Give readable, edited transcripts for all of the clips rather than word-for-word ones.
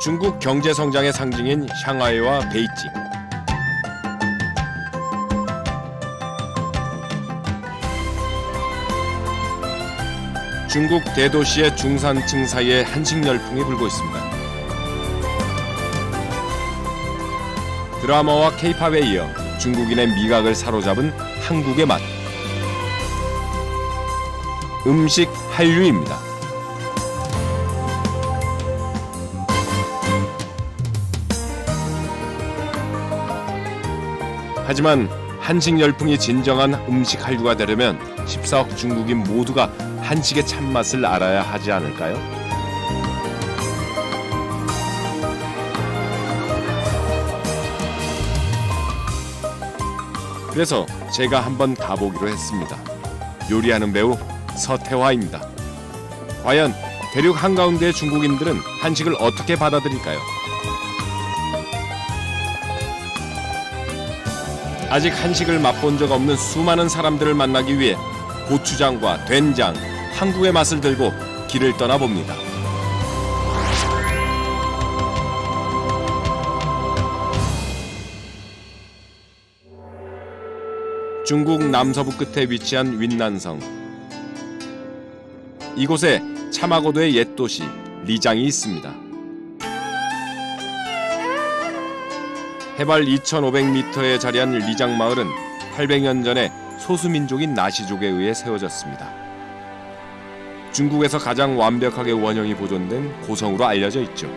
중국 경제 성장의 상징인 샹하이와 베이징. 중국 대도시의 중산층 사이에 한식 열풍이 불고 있습니다. 드라마와 케이팝에 이어 중국인의 미각을 사로잡은 한국의 맛. 음식 한류입니다. 하지만 한식 열풍이 진정한 음식 한류가 되려면 14억 중국인 모두가 한식의 참맛을 알아야 하지 않을까요? 그래서 제가 한번 가보기로 했습니다. 요리하는 배우 서태화입니다. 과연 대륙 한가운데의 중국인들은 한식을 어떻게 받아들일까요? 아직 한식을 맛본 적 없는 수많은 사람들을 만나기 위해 고추장과 된장, 한국의 맛을 들고 길을 떠나봅니다. 중국 남서부 끝에 위치한 윈난성. 이곳에 차마고도의 옛 도시 리장이 있습니다. 해발 2,500m에 자리한 리장 마을은 800년 전에 소수민족인 나시족에 의해 세워졌습니다. 중국에서 가장 완벽하게 원형이 보존된 고성으로 알려져 있죠.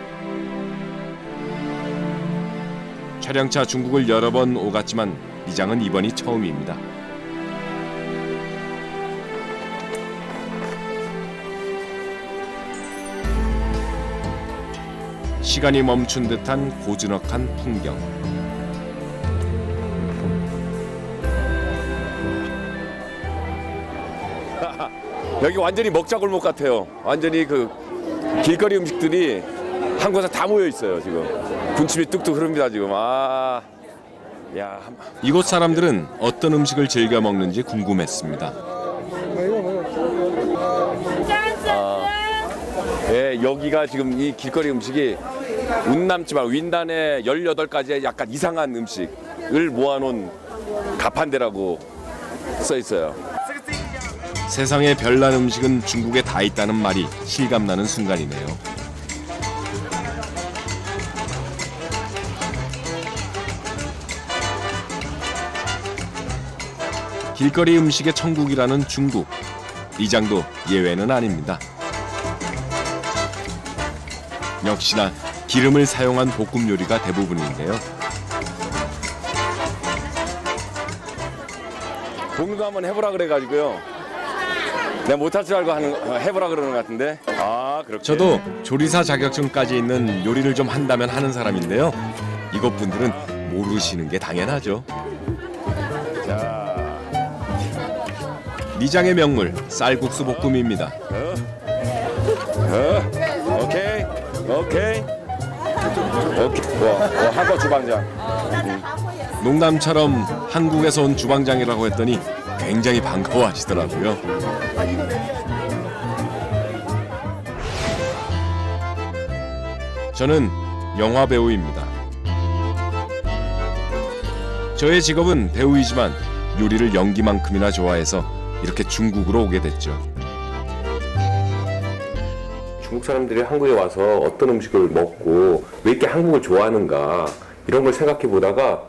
촬영차 중국을 여러 번 오갔지만 리장은 이번이 처음입니다. 시간이 멈춘 듯한 고즈넉한 풍경. 여기 완전히 먹자골목 같아요. 완전히 그 길거리 음식들이 한 곳에 다 모여 있어요. 지금 군침이 뚝뚝 흐릅니다. 지금 야. 이곳 사람들은 어떤 음식을 즐겨 먹는지 궁금했습니다. 네, 여기가 지금 이 길거리 음식이 운남지방 윈난의 18가지의 약간 이상한 음식을 모아놓은 가판대라고 써 있어요. 세상에 별난 음식은 중국에 다 있다는 말이 실감나는 순간이네요. 길거리 음식의 천국이라는 중국. 리장도 예외는 아닙니다. 역시나 기름을 사용한 볶음 요리가 대부분인데요. 볶는 거 한번 해보라 그래가지고요. 내가 못할 줄 알고 해보라 그러는 것 같은데. 그렇게. 저도 조리사 자격증까지 있는 요리를 좀 한다면 하는 사람인데요. 이곳 분들은 모르시는 게 당연하죠. 자, 리장의 명물 쌀국수 볶음입니다. 오케이. 와, 한국 주방장. 농담처럼 한국에서 온 주방장이라고 했더니 굉장히 반가워하시더라고요. 저는 영화 배우입니다. 저의 직업은 배우이지만 요리를 연기만큼이나 좋아해서 이렇게 중국으로 오게 됐죠. 중국 사람들이 한국에 와서 어떤 음식을 먹고 왜 이렇게 한국을 좋아하는가 이런 걸 생각해 보다가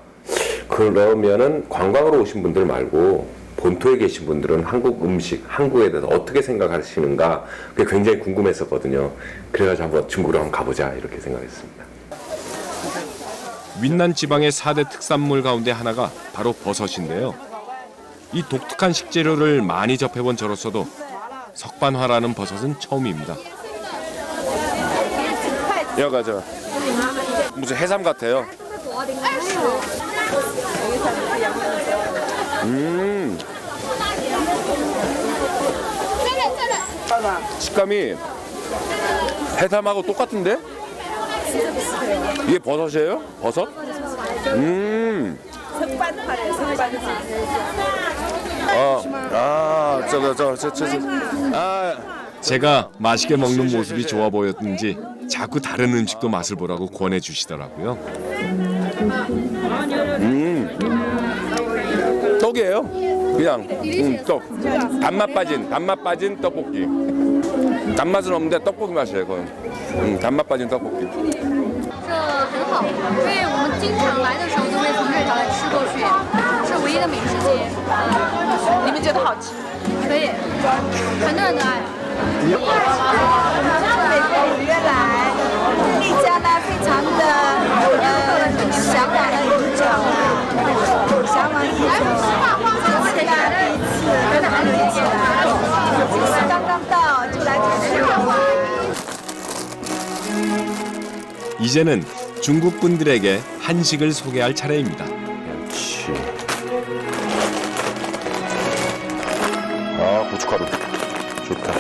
그러면은 관광으로 오신 분들 말고 본토에 계신 분들은 한국 음식, 한국에 대해서 어떻게 생각하시는가 그게 굉장히 궁금했었거든요. 그래가지고 한번 중국으로 한번 가보자 이렇게 생각했습니다. 윈난 지방의 4대 특산물 가운데 하나가 바로 버섯인데요. 이 독특한 식재료를 많이 접해본 저로서도 석반화라는 버섯은 처음입니다. 여기가 저 무슨 해삼 같아요. 식감이 해삼하고 똑같은데? 이게 버섯이에요? 버섯? 석반화래요, 석반화. 제가 맛있게 먹는 모습이 좋아 보였는지 자꾸 다른 음식도 맛을 보라고 권해 주시더라고요. 떡이에요. 그냥 떡. 단맛 빠진 떡볶이. 단맛은 없는데 떡볶이 맛이에요. 그건. 단맛 빠진 떡볶이. 这很好，因为我们经常来的时候都会从这条来吃过去，是唯一的美食街。你们觉得好吃？可以，很多人都爱。从美国五月来，丽家呢非常的向往了已久，向往已久。这次呢第一次跟他们一起来，刚刚到就来这里玩。 이제는 중국 분들에게 한식을 소개할 차례입니다. 그렇지. 아, 고춧가루. 좋다.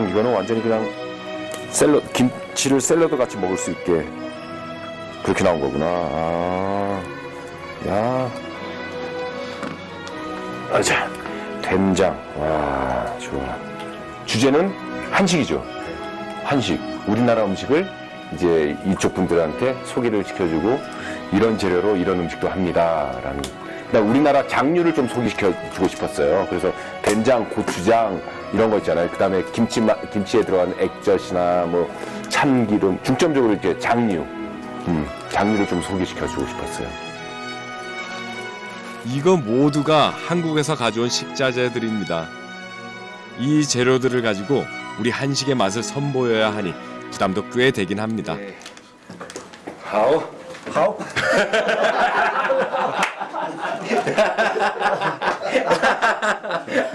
이거는 완전히 그냥 샐러드, 김치를 샐러드 같이 먹을 수 있게 그렇게 나온 거구나. 아, 야. 자, 된장. 와, 좋아. 주제는 한식이죠. 한식. 우리나라 음식을 이제 이쪽 분들한테 소개를 시켜주고 이런 재료로 이런 음식도 합니다라는. 그다음 우리나라 장류를 좀 소개시켜주고 싶었어요. 그래서 된장, 고추장 이런 거 있잖아요. 그다음에 김치에 들어간 액젓이나 뭐 참기름 중점적으로 이렇게 장류를 좀 소개시켜주고 싶었어요. 이거 모두가 한국에서 가져온 식자재들입니다. 이 재료들을 가지고 우리 한식의 맛을 선보여야 하니 부담도 꽤 되긴 합니다. 好，好。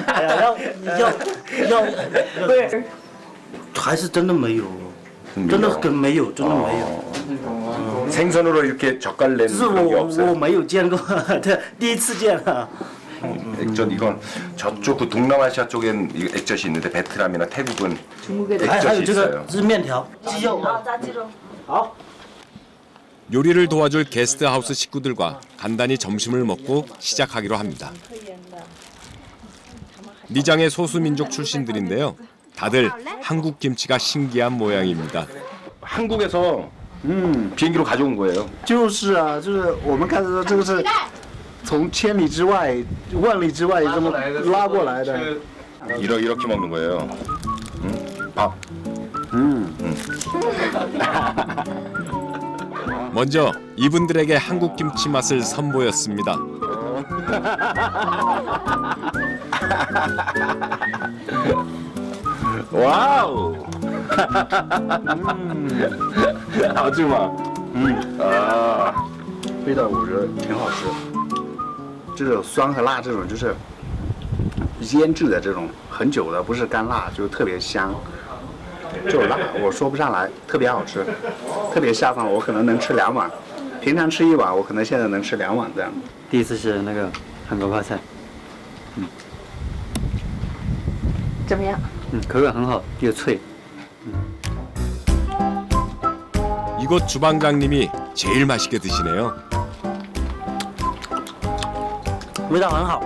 哎呀，要，对，还是真的没有，真的跟没有，真的没有。 생선으로 이렇게 젓갈 낸 这是 그런 게 我 없어요. 没有见过，第一次见啊。 액젓 이건 저쪽 그 동남아시아 쪽엔 이 액젓이 있는데 베트남이나 태국은 还有 액젓이 这个 있어요. 是面条，鸡肉。炸鸡肉。 好。 요리를 도와줄 게스트하우스 식구들과 간단히 점심을 먹고 시작하기로 합니다. 리장의 소수민족 출신들인데요. 다들 한국 김치가 신기한 모양입니다. 한국에서 비행기로 가져온 거예요. 就是啊，就是我们看到这个是从千里之外、万里之外这么拉过来的。 이렇게 먹는 거예요. 밥. 먼저 이분들에게 한국 김치 맛을 선보였습니다. 와우. 아줌마. 味道我觉得挺好吃。这种酸和辣这种就是腌制的这种很久的，不是干辣，就特别香。就辣，我说不上来，特别好吃，特别下饭，我可能能吃2碗。平常吃1碗，我可能现在能吃2碗这样。第一次吃那个韩国泡菜，怎么样？口感很好，又脆。 이곳 주방장님이 제일 맛있게 드시네요. 味道很好。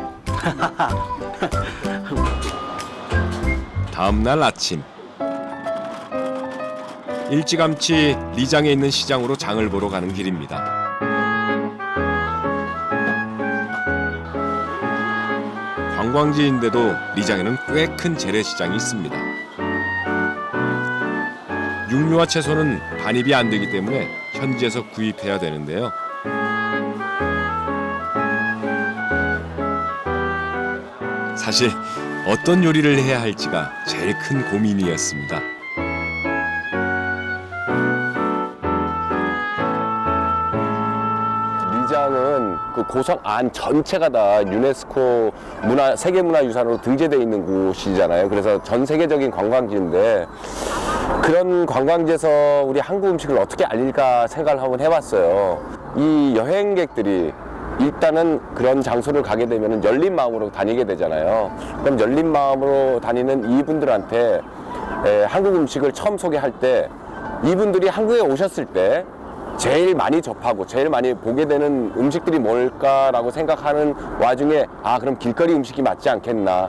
다음 날 아침 일찌감치 리장에 있는 시장으로 장을 보러 가는 길입니다. 관광지인데도 리장에는 꽤 큰 재래시장이 있습니다. 육류와 채소는 반입이 안 되기 때문에 현지에서 구입해야 되는데요. 사실 어떤 요리를 해야 할지가 제일 큰 고민이었습니다. 리장은 그 고성 안 전체가 다 유네스코 세계문화유산으로 등재되어 있는 곳이잖아요. 그래서 전 세계적인 관광지인데 그런 관광지에서 우리 한국 음식을 어떻게 알릴까 생각을 한번 해봤어요. 이 여행객들이 일단은 그런 장소를 가게 되면 열린 마음으로 다니게 되잖아요. 그럼 열린 마음으로 다니는 이분들한테 한국 음식을 처음 소개할 때 이분들이 한국에 오셨을 때 제일 많이 접하고 제일 많이 보게 되는 음식들이 뭘까라고 생각하는 와중에 아 그럼 길거리 음식이 맞지 않겠나.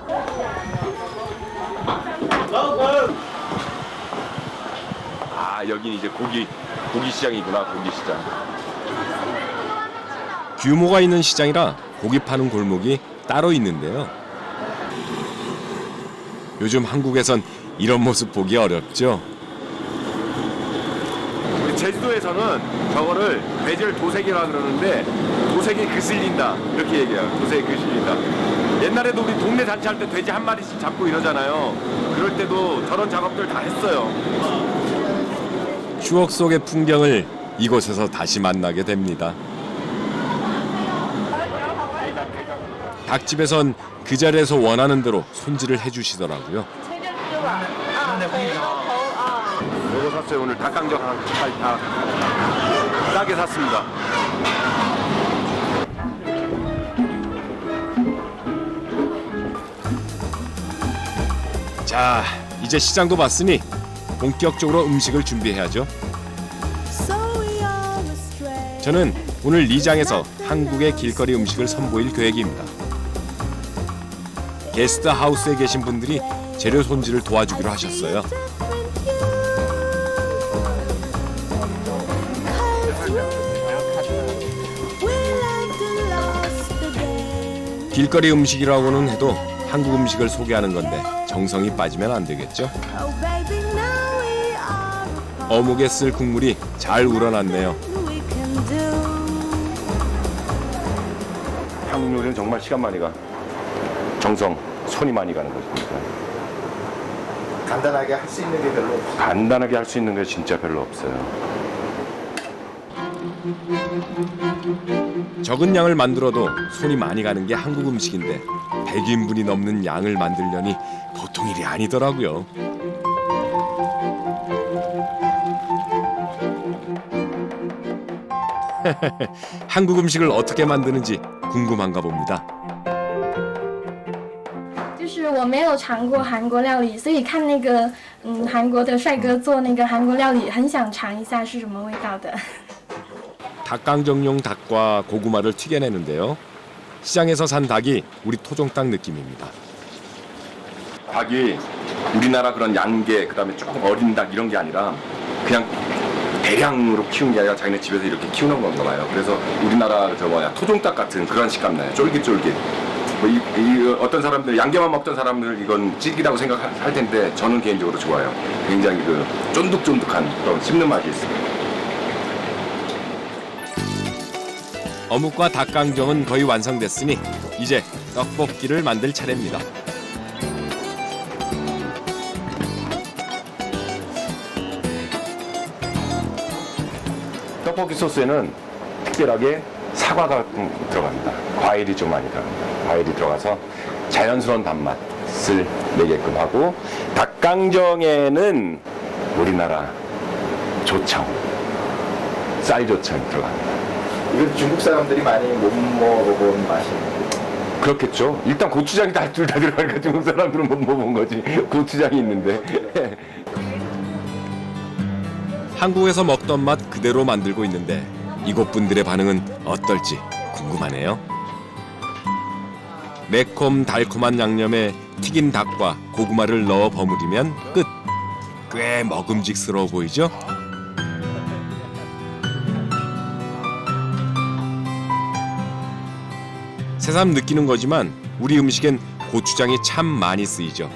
아, 여긴 이제 고기 시장이구나, 고기 시장. 규모가 있는 시장이라 고기 파는 골목이 따로 있는데요. 요즘 한국에선 이런 모습 보기 어렵죠. 우리 제주도에서는 저거를 돼지를 도색이라 그러는데 도색이 그슬린다 이렇게 얘기해요. 도색이 그슬린다. 옛날에도 우리 동네 잔치할 때 돼지 한 마리씩 잡고 이러잖아요. 그럴 때도 저런 작업들 다 했어요. 추억 속의 풍경을 이곳에서 다시 만나게 됩니다. 닭집에선 그 자리에서 원하는 대로 손질을 해주시더라고요. 이거 샀어요. 오늘 닭강정 다 싸게 샀습니다. 자, 이제 시장도 봤으니 본격적으로 음식을 준비해야죠. 저는 오늘 리장에서 한국의 길거리 음식을 선보일 계획입니다. 게스트 하우스에 계신 분들이 재료 손질을 도와주기로 하셨어요. 길거리 음식이라고는 해도 한국 음식을 소개하는 건데 정성이 빠지면 안 되겠죠? 어묵에 쓸 국물이 잘 우러났네요. 한국 요리는 정말 시간 많이 가. 정성, 손이 많이 가는 거죠. 간단하게 할 수 있는 게 별로 없어요. 간단하게 할 수 있는 게 진짜 별로 없어요. 적은 양을 만들어도 손이 많이 가는 게 한국 음식인데 100인분이 넘는 양을 만들려니 보통 일이 아니더라고요. 한국 음식을 어떻게 만드는지 궁금한가 봅니다. 就是我没有尝过韩国料理，所以看那个韩国的帅哥做那个韩国料理，很想尝一下是什么味道的。 닭강정용 닭과 고구마를 튀겨내는데요. 시장에서 산 닭이 우리 토종닭 느낌입니다. 닭이 우리나라 그런 양계, 그다음에 조금 어린 닭 이런 게 아니라 그냥 대량으로 키운 게 아니라 자기네 집에서 이렇게 키우는 건가 봐요. 그래서 우리나라 토종닭 같은 그런 식감 나요. 쫄깃쫄깃. 뭐 어떤 사람들 양계만 먹던 사람들 이건 질기다고 생각할 텐데 저는 개인적으로 좋아요. 굉장히 그 쫀득쫀득한 그런 씹는 맛이 있어요. 어묵과 닭강정은 거의 완성됐으니 이제 떡볶이를 만들 차례입니다. 떡볶이 소스에는 특별하게 사과가 들어갑니다. 과일이 좀 많이 들어갑니다. 과일이 들어가서 자연스러운 단맛을 내게끔 하고 닭강정에는 우리나라 조청, 쌀조청이 들어갑니다. 이건 중국 사람들이 많이 못 먹어본 맛이에요. 그렇겠죠. 일단 고추장이 둘 다 들어가니까 중국 사람들은 못 먹어본 거지. 고추장이 있는데. 한국에서 먹던 맛 그대로 만들고 있는데 이곳 분들의 반응은 어떨지 궁금하네요. 매콤 달콤한 양념에 튀긴 닭과 고구마를 넣어 버무리면 끝. 꽤 먹음직스러워 보이죠? 새삼 느끼는 거지만 우리 음식엔 고추장이 참 많이 쓰이죠.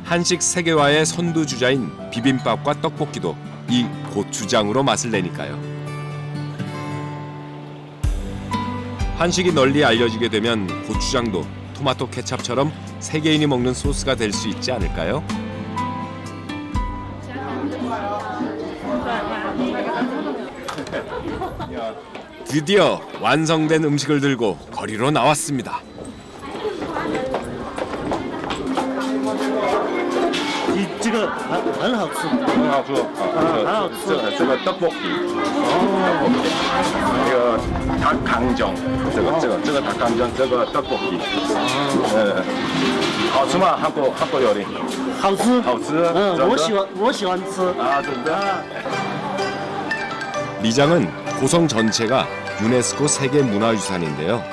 한식 세계화의 선두주자인 비빔밥과 떡볶이도 이 고추장으로 맛을 내니까요. 한식이 널리 알려지게 되면 고추장도 토마토 케첩처럼 세계인이 먹는 소스가 될 수 있지 않을까요? 드디어 완성된 음식을 들고 거리로 나왔습니다. 这个很好吃，很好吃，很好吃。这个떡볶이，这个닭강정，这个닭강정，这个떡볶이，好吃吗？韩国料理，好吃，好吃，我喜欢吃。 啊，真的。 리장은 고성 전체가 유네스코 세계문화유산인데요.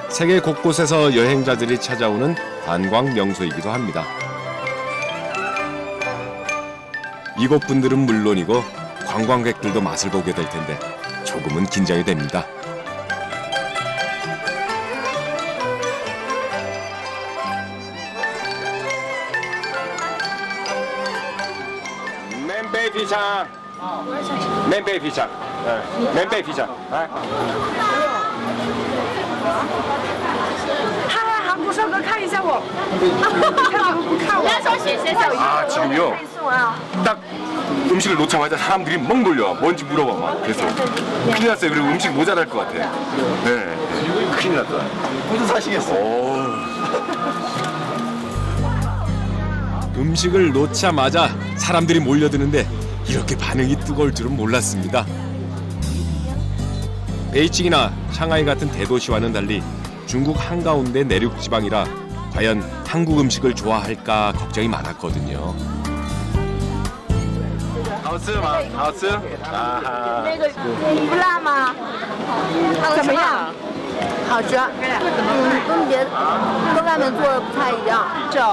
세계 곳곳에서 여행자들이 찾아오는 관광 명소이기도 합니다. 이곳 분들은 물론이고 관광객들도 맛을 보게 될 텐데 조금은 긴장이 됩니다. 맨베이 피창. 맨베이 피창. 맨베이 피창. 他来韩国帅哥看一下我，他不看我。人家说写写小鱼。 아 지금요. 딱 음식을 놓자마자 사람들이 멍 돌려. 뭔지 물어봐 막. 그래서 큰일 났어요. 그리고 음식 모자랄 것 같아. 네. 큰일 났다. 모두 사시겠어요? 음식을 놓자마자 사람들이 몰려드는데 이렇게 반응이 뜨거울 줄은 몰랐습니다. 베이징이나 샹하이 같은 대도시와는 달리 중국 한가운데 내륙 지방이라 과연 한국 음식을 좋아할까 걱정이 많았거든요. 好吃吗？好吃。啊哈。不辣吗？怎么样？好吃，跟外面做的不太一样。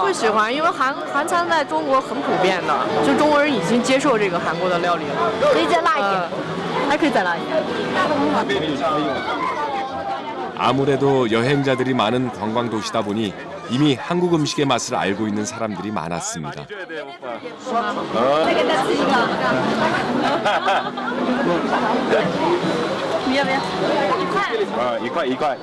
会喜欢，因为韩餐在中国很普遍的，就中国人已经接受这个韩国的料理了。可以再辣一点，还可以再辣一点。 아무래도 여행자들이 많은 관광 도시다 보니 이미 한국 음식의 맛을 알고 있는 사람들이 많았습니다. 你要不要？一块一块。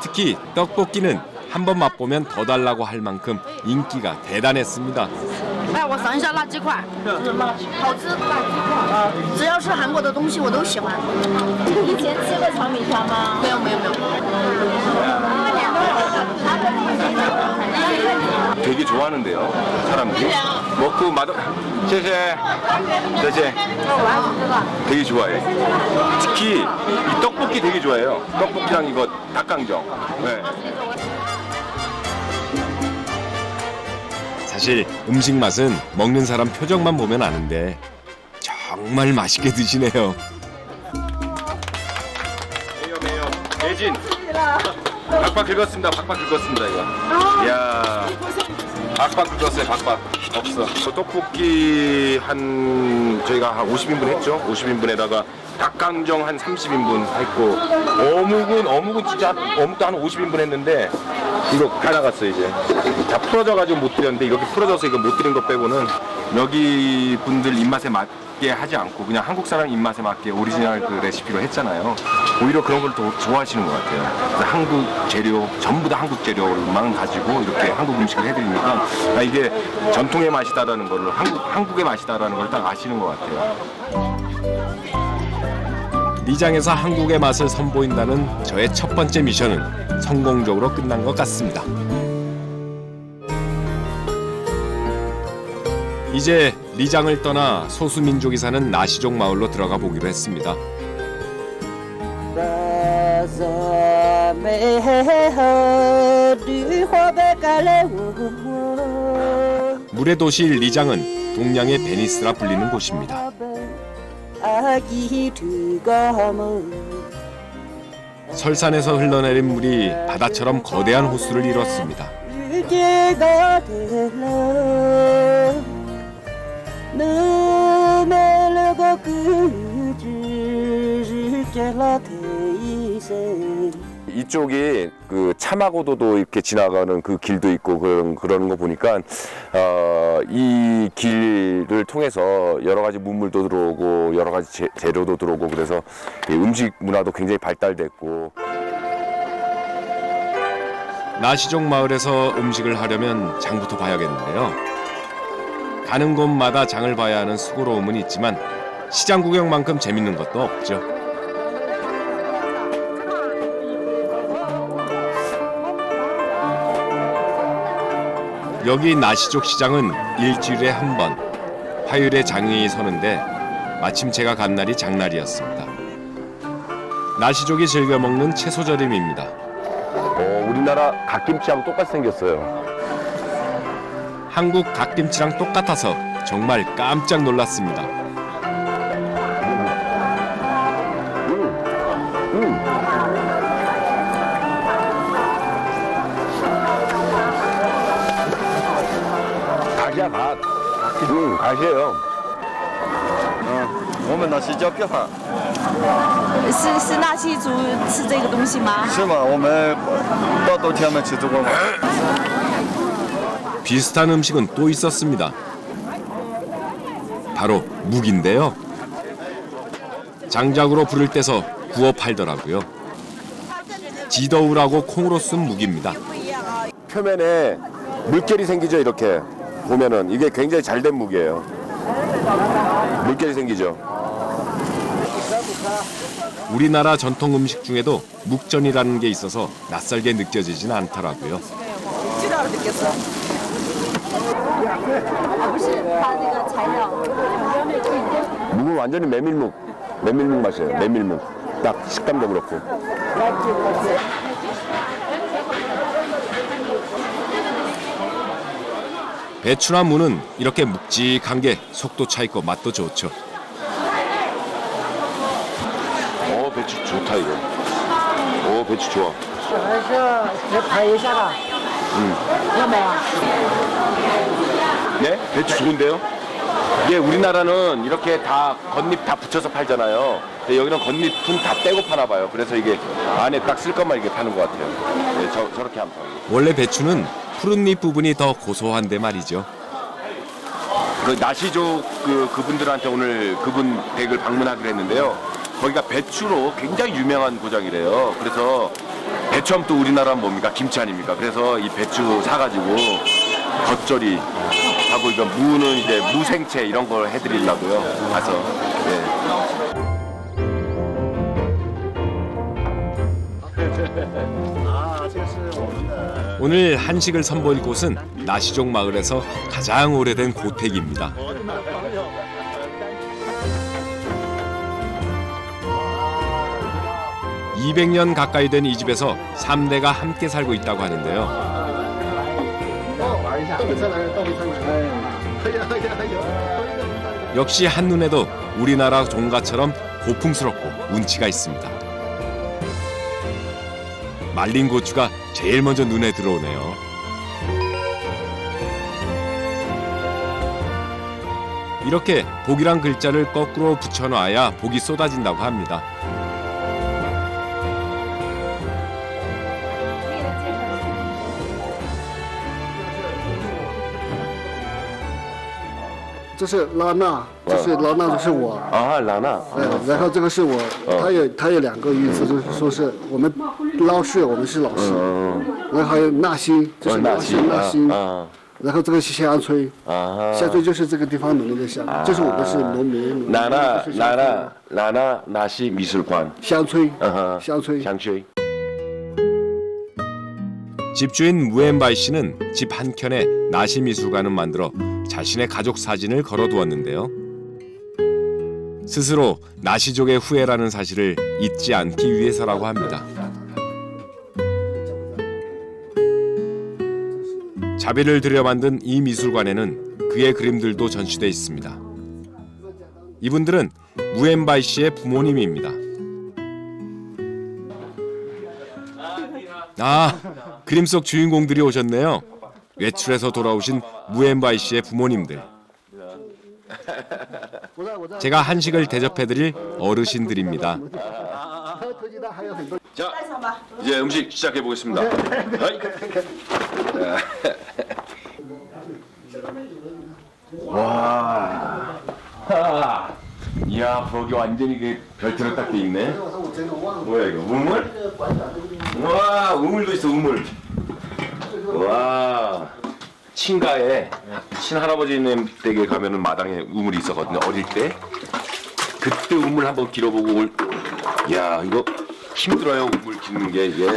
특히 떡볶이는 한 번 맛보면 더 달라고 할 만큼 인기가 대단했습니다. 哎，我尝一下辣鸡块，好吃，只要是韩国的东西我都喜欢。以前吃过炒米团吗？没有没有没有。 되게 좋아하는데요, 사람들이. 먹고 맛, 谢谢. 되게 좋아해. 특히 이 떡볶이 되게 좋아해요. 떡볶이랑 이거 닭강정. 네. 사실 음식 맛은 먹는 사람 표정만 보면 아는데 정말 맛있게 드시네요. 매요. 예진. 박박 긁었습니다. 박박 긁었습니다, 이거. 이야. 박박 긁었어요, 박박. 없어. 떡볶이 저희가 한 50인분 했죠? 50인분에다가 닭강정 한 30인분 했고, 어묵은 진짜 어묵도 한 50인분 했는데, 이거 다 나갔어요, 이제. 다 풀어져가지고 못 드렸는데, 이렇게 풀어져서 이거 못 드린 것 빼고는 여기 분들 입맛에 맞게 하지 않고, 그냥 한국 사람 입맛에 맞게 오리지널 그 레시피로 했잖아요. 오히려 그런 걸 더 좋아하시는 것 같아요. 그래서 한국 재료, 전부 다 한국 재료만 가지고 이렇게 한국 음식을 해드리니까 이게 전통의 맛이다라는 거를 한국의 맛이다라는 걸 딱 아시는 것 같아요. 리장에서 한국의 맛을 선보인다는 저의 첫 번째 미션은 성공적으로 끝난 것 같습니다. 이제 리장을 떠나 소수민족이 사는 나시족 마을로 들어가 보기로 했습니다. 물의 도시 리장은 동양의 베니스라 불리는 곳입니다. 설산에서 흘러내린 물이 바다처럼 거대한 호수를 이뤘습니다. 이쪽이 그 차마고도도 이렇게 지나가는 그 길도 있고 그러는 거 보니까 이 길을 통해서 여러 가지 문물도 들어오고 여러 가지 재료도 들어오고 그래서 음식 문화도 굉장히 발달됐고. 나시족 마을에서 음식을 하려면 장부터 봐야겠는데요. 가는 곳마다 장을 봐야 하는 수고로움은 있지만 시장 구경만큼 재밌는 것도 없죠. 여기 나시족 시장은 일주일에 한 번 화요일에 장이 서는데 마침 제가 간 날이 장날이었습니다. 나시족이 즐겨 먹는 채소절임입니다. 우리나라 갓김치하고 똑같이 생겼어요. 한국 갓김치랑 똑같아서 정말 깜짝 놀랐습니다. 닭이야 닭. 아시에요. 我们那是叫别饭，是纳西族吃这个东西吗？是吗？我们到天安门吃这个吗？ 비슷한 음식은 또 있었습니다. 바로 묵인데요. 장작으로 불을 떼서 구워 팔더라고요. 지더우라고 콩으로 쓴 묵입니다. 표면에 물결이 생기죠. 이렇게 보면은 이게 굉장히 잘된 묵이에요. 물결이 생기죠. 우리나라 전통 음식 중에도 묵전이라는 게 있어서 낯설게 느껴지진 않더라고요. 묵은 완전히 메밀묵 맛이에요. 메밀묵. 딱 식감도 그렇고. 배추나 무는 이렇게 묵직한 게 속도 차 있고 맛도 좋죠. 배추 좋다 이거. 배추 좋아. 네? 배추 좋은데요? 이게 우리나라는 이렇게 다 겉잎 다 붙여서 팔잖아요. 근데 여기는 겉잎은 다 떼고 파나 봐요. 그래서 이게 안에 딱 쓸 것만 이렇게 파는 것 같아요. 네, 저렇게 안 파고. 원래 배추는 푸른잎 부분이 더 고소한데 말이죠. 그 나시족 그분들한테 오늘 그분 댁을 방문하기로 했는데요. 거기가 배추로 굉장히 유명한 고장이래요. 그래서 배추하면 또 우리나라는 뭡니까? 김치 아닙니까? 그래서 이 배추 사가지고 겉절이 하고 이거 무는 이제 무생채 이런 걸 해드리려고요. 가서. 네. 오늘 한식을 선보일 곳은 나시족 마을에서 가장 오래된 고택입니다. (200년) 가까이 된 이 집에서 3대가 함께 살고 있다고 하는데요. 역시 한눈에도 우리나라 종가처럼 고풍스럽고 운치가 있습니다. 말린 고추가 제일 먼저 눈에 들어오네요. 이렇게 복이란 글자를 거꾸로 붙여놔야 복이 쏟아진다고 합니다.这是拉娜，就是我。 아 라나. 然后这个是我，它有两个意思，就是说是我们捞氏，我们是老氏，然后还有纳西，就是纳西，然后这个是香椿，香椿就是这个地方农民的香，就是我们是农民。 라나 나시 미술관. 香椿， 香吹. 집주인 무엔바이 씨는 집 한켠에 나시 미술관을 만들어 자신의 가족 사진을 걸어두었는데요. 스스로 나시족의 후예라는 사실을 잊지 않기 위해서라고 합니다. 자비를 들여 만든 이 미술관에는 그의 그림들도 전시돼 있습니다. 이분들은 무엔바이 씨의 부모님입니다. 아, 그림 속 주인공들이 오셨네요. 외출해서 돌아오신 무엔바이 씨의 부모님들. 제가 한식을 대접해드릴 어르신들입니다. 자, 이제 음식 시작해 보겠습니다. 와, 이야, 거기 완전히 그 별처럼 딱 돼 있네. 뭐야 이거? 우물? 와, 우물도 있어, 우물. 와, 친가에 친할아버지님 댁에 가면은 마당에 우물이 있었거든요. 어릴 때. 그때 우물 한번 길어보고 야, 이거 힘들어요, 우물 깃는 게 이게.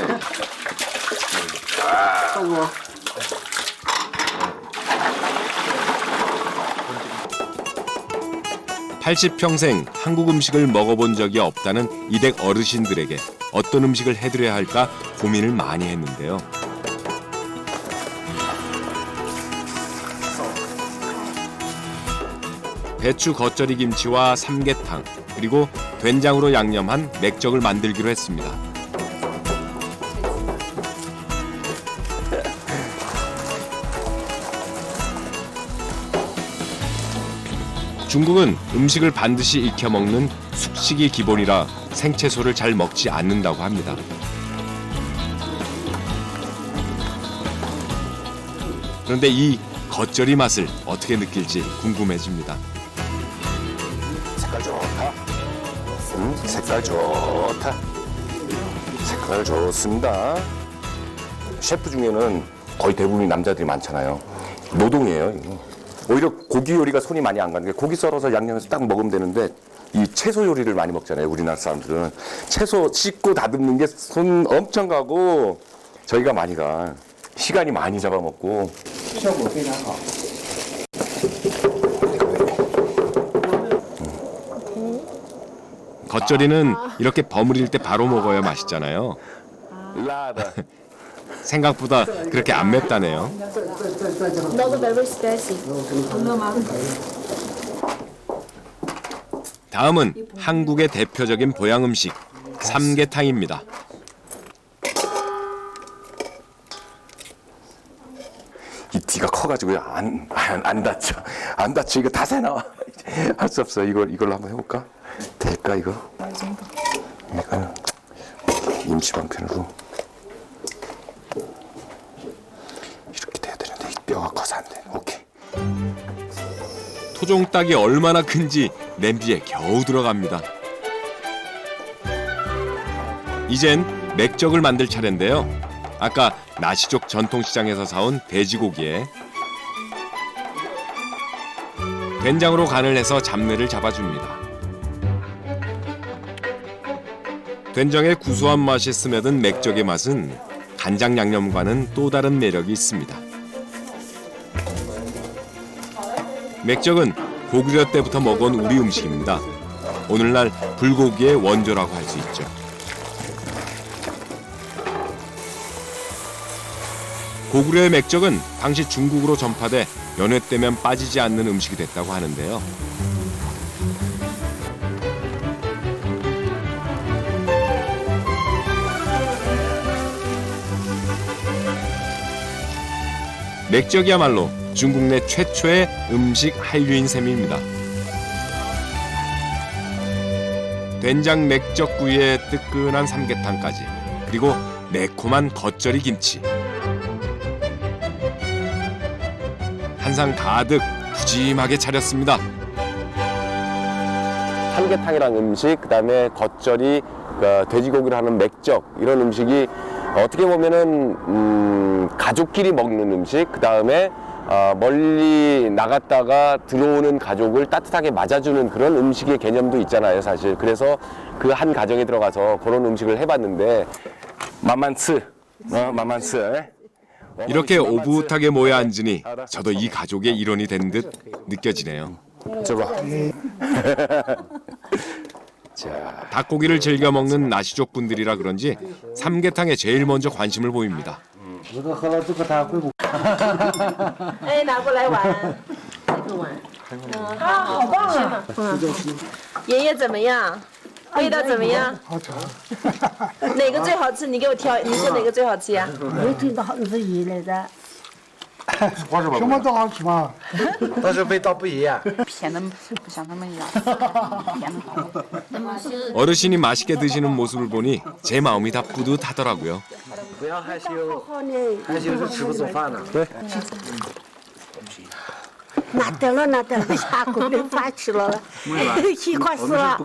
80평생 한국 음식을 먹어본 적이 없다는 이댁 어르신들에게 어떤 음식을 해드려야 할까 고민을 많이 했는데요. 배추 겉절이 김치와 삼계탕, 그리고 된장으로 양념한 맥적을 만들기로 했습니다. 중국은 음식을 반드시 익혀 먹는 숙식이 기본이라 생채소를 잘 먹지 않는다고 합니다. 그런데 이 겉절이 맛을 어떻게 느낄지 궁금해집니다. 색깔 좋다. 색깔 좋다. 색깔 좋습니다. 셰프 중에는 거의 대부분이 남자들이 많잖아요. 노동이에요. 이거. 오히려 고기 요리가 손이 많이 안 가는 게 고기 썰어서 양념해서 딱 먹으면 되는데 이 채소 요리를 많이 먹잖아요. 우리나라 사람들은 채소 씻고 다듬는 게 손 엄청 가고 저희가 많이 가. 시간이 많이 잡아먹고. 겉절이는 이렇게 버무릴 때 바로 먹어야 맛있잖아요. 라다. 생각보다 그렇게 안 맵다네요. 다음은 한국의 대표적인 보양 음식 삼계탕입니다. 이 뒤가 커가지고요. 안 다쳐. 안 다쳐. 이거 다 새 나와. 할 수 없어. 이걸로 한번 해볼까? 될까, 이거? 이거는 임시 방편으로. 이렇게 돼야 되는데, 이 뼈가 커서 안 돼. 오케이. 토종닭이 얼마나 큰지 냄비에 겨우 들어갑니다. 이젠 맥적을 만들 차례인데요. 아까 나시족 전통시장에서 사온 돼지고기에 된장으로 간을 해서 잡내를 잡아줍니다. 된장의 구수한 맛이 스며든 맥적의 맛은 간장 양념과는 또 다른 매력이 있습니다. 맥적은 고구려 때부터 먹어온 우리 음식입니다. 오늘날 불고기의 원조라고 할 수 있죠. 고구려의 맥적은 당시 중국으로 전파돼 연회 때면 빠지지 않는 음식이 됐다고 하는데요. 맥적이야말로 중국 내 최초의 음식 한류인 셈입니다. 된장 맥적구이에 뜨끈한 삼계탕까지, 그리고 매콤한 겉절이 김치. 한상 가득 푸짐하게 차렸습니다. 삼계탕이란 음식, 그다음에 겉절이, 돼지고기를 하는 맥적, 이런 음식이 어떻게 보면은 가족끼리 먹는 음식, 그다음에 멀리 나갔다가 들어오는 가족을 따뜻하게 맞아주는 그런 음식의 개념도 있잖아요, 사실. 그래서 그 한 가정에 들어가서 그런 음식을 해봤는데 만만스. 이렇게 오붓하게 모여 앉으니 저도 이 가족의 일원이 된 듯 느껴지네요. 닭고기를 즐겨 먹는 나시족 분들이라 그런지 삼계탕에 제일 먼저 관심을 보입니다. 哎，拿过来玩，好棒啊！爷爷怎么样？味道怎么样？好吃。哪个最好吃？你给我挑，你说哪个最好吃呀？我听到你是爷来的。什么都好吃嘛。但是味道不一样。骗的不像他们一样，骗的。 어르신이 맛있게 드시는 모습을 보니 제 마음이 다 뿌듯하더라고요. 不要害羞，害羞是吃不走饭的。对。 拿得了，拿得了，下锅的饭吃了，一块死了。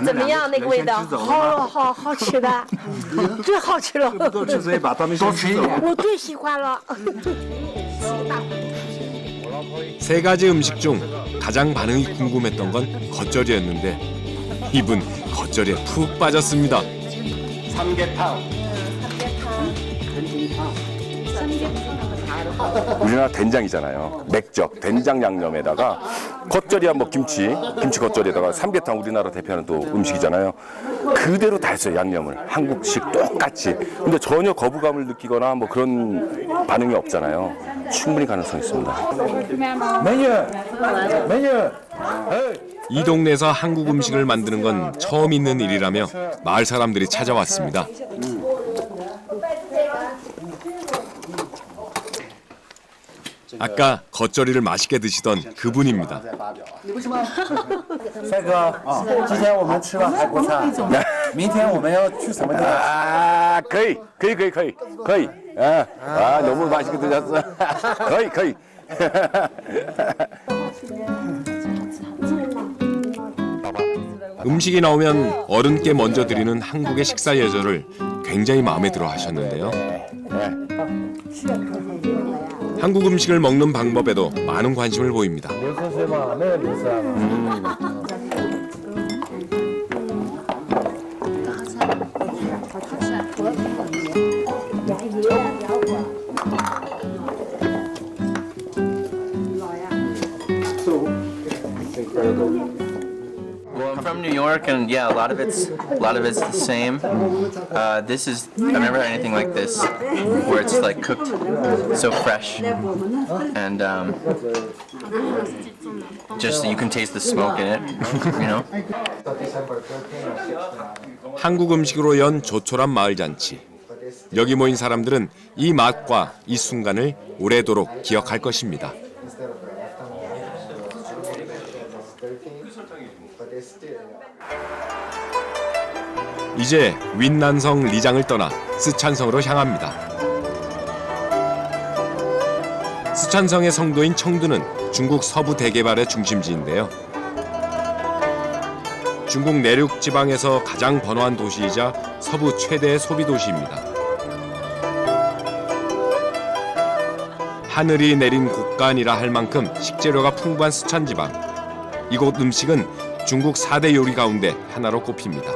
怎么样？那个味道？好吃的，最好吃了。多吃嘴把他们先吃走。 我最喜欢了。 세 가지 음식 중 가장 반응이 궁금했던 건 겉절이였는데 이분 겉절이에 푹 빠졌습니다. 삼계탕. 우리나라 된장이잖아요. 맥적, 된장 양념에다가 겉절이야 뭐 김치 겉절이에다가 삼계탕 우리나라 대표하는 또 음식이잖아요. 그대로 다 했어요, 양념을. 한국식 똑같이. 근데 전혀 거부감을 느끼거나 뭐 그런 반응이 없잖아요. 충분히 가능성이 있습니다. 메뉴. 이 동네에서 한국 음식을 만드는 건 처음 있는 일이라며 마을 사람들이 찾아왔습니다. 아까 겉절이를 맛있게 드시던 그분입니다. 帅哥，今天我们吃完海锅菜，明天我们要去什么地方？ 아, 거의. 아, 너무 맛있게 드셨어. 거의. 음식이 나오면 어른께 먼저 드리는 한국의 식사 예절을 굉장히 마음에 들어 하셨는데요. 한국 음식을 먹는 방법에도 많은 관심을 보입니다. Well, I'm from New York, and yeah, a lot of it's the same. This is I've never had anything like this, where it's like cooked so fresh, and just you can taste the smoke in it, you know. 한국 음식으로 연 조촐한 마을 잔치. 여기 모인 사람들은 이 맛과 이 순간을 오래도록 기억할 것입니다. 이제 윈난성 리장을 떠나 스촨성으로 향합니다. 스촨성의 성도인 청두는 중국 서부 대개발의 중심지인데요. 중국 내륙 지방에서 가장 번화한 도시이자 서부 최대의 소비 도시입니다. 하늘이 내린 곡간이라 할 만큼 식재료가 풍부한 스촨 지방. 이곳 음식은 중국 4대 요리 가운데 하나로 꼽힙니다.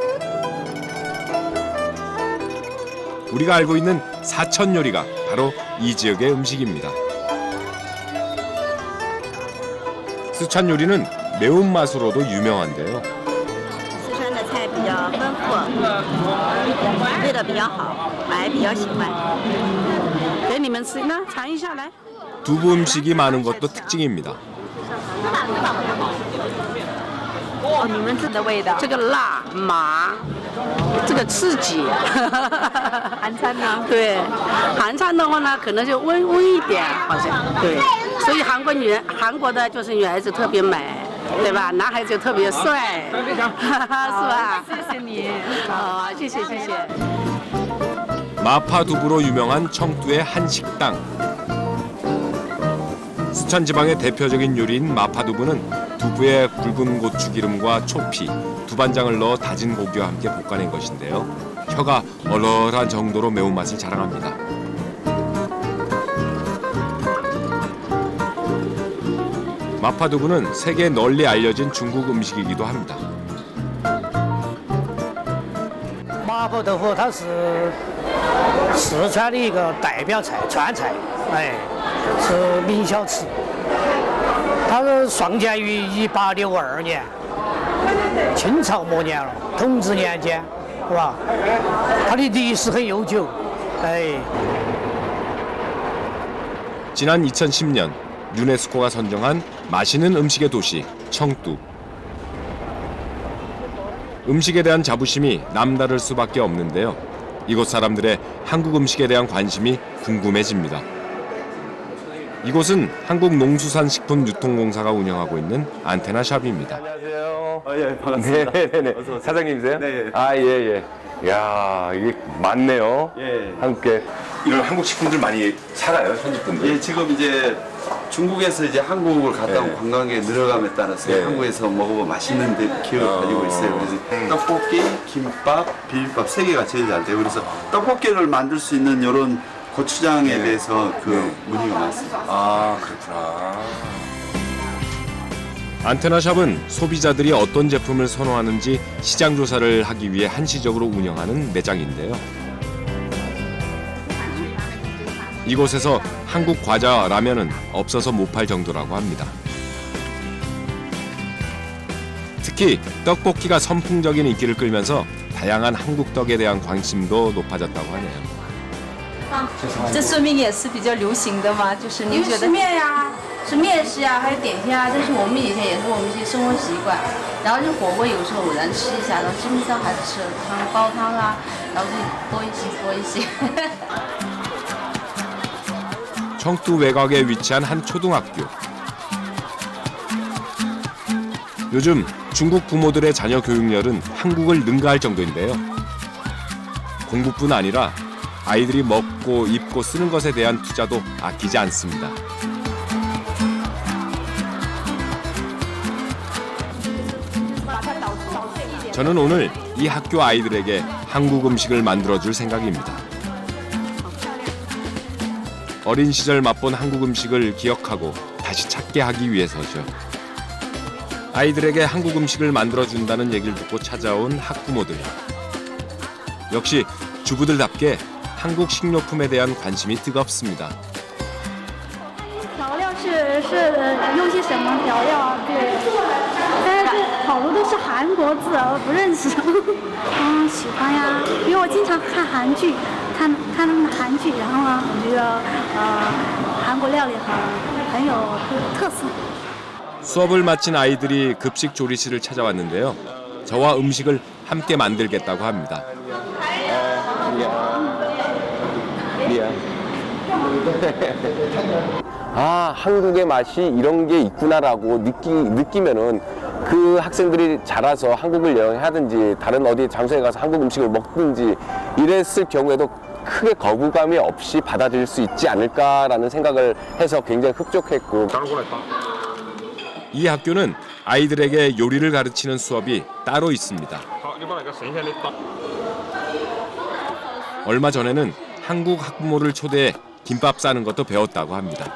우리가 알고 있는 사천 요리가 바로 이 지역의 음식입니다. 스촨 요리는 매운맛으로도 유명한데요. 四川的菜比较丰富，味道比较好，我还比较喜欢。给你们吃呢，尝一下来。 두부 음식이 많은 것도 특징입니다. 哦，你们这的味道，这个辣麻，这个刺激。韩餐呢？对，韩餐的话呢，可能就温一点，好像对。所以韩国的就是女孩子特别美，对吧？男孩子就特别帅，是吧？谢谢你。好，谢谢。 마파 두부로 유명한 청두의 한 식당. 스촨 지방의 대표적인 요리인 마파 두부는 두부에 굵은 고추기름과 초피, 두반장을 넣어 다진 고기와 함께 볶아낸 것인데요. 혀가 얼얼한 정도로 매운맛을 자랑합니다. 마파 두부는 세계에 널리 알려진 중국 음식이기도 합니다. 麻婆豆腐它是四川的一个代表菜，川菜，哎，是名小吃。它是创建于1862年，清朝末年了，同治年间，是吧？它的历史很悠久，哎。 지난 2010년 유네스코가 선정한 맛있는 음식의 도시 청두. 음식에 대한 자부심이 남다를 수밖에 없는데요. 이곳 사람들의 한국 음식에 대한 관심이 궁금해집니다. 이곳은 한국농수산식품유통공사가 운영하고 있는 안테나 샵입니다. 안녕하세요. 예, 반갑습니다. 네네네. 사장님이세요? 네. 아, 예. 야, 이게 많네요. 예. 한국에. 이런 한국 식품들 많이 사가요, 현지분들? 예, 지금 이제 중국에서 이제 한국을 갔다 온 관광객이 늘어감에 따라서 한국에서 먹어보면 맛있는 데 기억을 가지고 있어요. 그래서 떡볶이, 김밥, 비빔밥 세 개가 제일 잘 돼요. 그래서 떡볶이를 만들 수 있는 이런 고추장에 대해서 그 문의가 많습니다. 아, 그렇구나. 안테나샵은 소비자들이 어떤 제품을 선호하는지 시장 조사를 하기 위해 한시적으로 운영하는 매장인데요. 이곳에서 한국 과자와 라면은 없어서 못 팔 정도라고 합니다. 특히 떡볶이가 선풍적인 인기를 끌면서 다양한 한국 떡에 대한 관심도 높아졌다고 하네요. 这寿面也是比较流行的嘛，就是您觉得？是面呀，是面食呀，还有点心啊，这是我们以前也是我们一些生活习惯。然后就火锅有时候偶然吃一下，然后基本上还是吃汤煲汤啦，然后就多一些。 청두 외곽에 위치한 한 초등학교. 요즘 중국 부모들의 자녀 교육열은 한국을 능가할 정도인데요. 공부뿐 아니라 아이들이 먹고 입고 쓰는 것에 대한 투자도 아끼지 않습니다. 저는 오늘 이 학교 아이들에게 한국 음식을 만들어줄 생각입니다. 어린 시절 맛본 한국 음식을 기억하고 다시 찾게 하기 위해서죠. 아이들에게 한국 음식을 만들어준다는 얘기를 듣고 찾아온 학부모들. 역시 주부들답게 한국 식료품에 대한 관심이 뜨겁습니다. 调料是用些什么调料啊？对，但是好多都是韩国字，我不认识。喜欢呀，因为我经常看韩剧，看他们的韩剧，然后啊，我觉得韩国料理很有特色。 수업을 마친 아이들이 급식 조리실을 찾아왔는데요. 저와 음식을 함께 만들겠다고 합니다. 아, 한국의 맛이 이런 게 있구나라고 느끼면은 그 학생들이 자라서 한국을 여행하든지 다른 어디 장소에 가서 한국 음식을 먹든지 이랬을 경우에도 크게 거부감이 없이 받아들일 수 있지 않을까라는 생각을 해서 굉장히 흡족했고. 이 학교는 아이들에게 요리를 가르치는 수업이 따로 있습니다. 얼마 전에는 한국 학부모를 초대해 김밥 싸는 것도 배웠다고 합니다.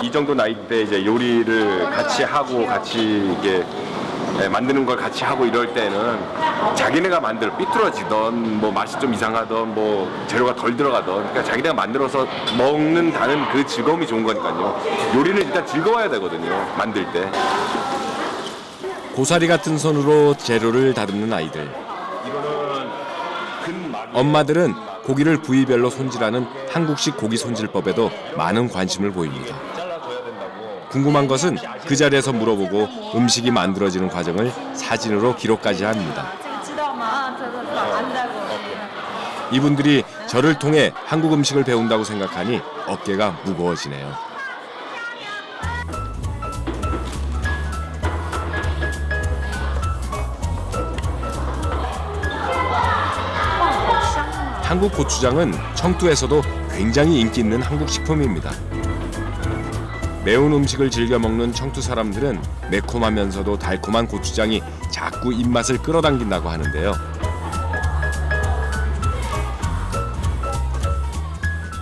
이 정도 나이 때 이제 요리를 같이 하고 같이 이게 만드는 걸 같이 하고 이럴 때는 자기네가 만들어 삐뚤어지던 뭐 맛이 좀 이상하던 뭐 재료가 덜 들어가던 그러니까 자기네가 만들어서 먹는다는 그 즐거움이 좋은 거니까요. 요리는 일단 즐거워야 되거든요. 만들 때. 고사리 같은 손으로 재료를 다듬는 아이들. 엄마들은 고기를 부위별로 손질하는 한국식 고기 손질법에도 많은 관심을 보입니다. 궁금한 것은 그 자리에서 물어보고 음식이 만들어지는 과정을 사진으로 기록까지 합니다. 이분들이 저를 통해 한국 음식을 배운다고 생각하니 어깨가 무거워지네요. 한국 고추장은 청두에서도 굉장히 인기 있는 한국 식품입니다. 매운 음식을 즐겨 먹는 청두 사람들은 매콤하면서도 달콤한 고추장이 자꾸 입맛을 끌어당긴다고 하는데요.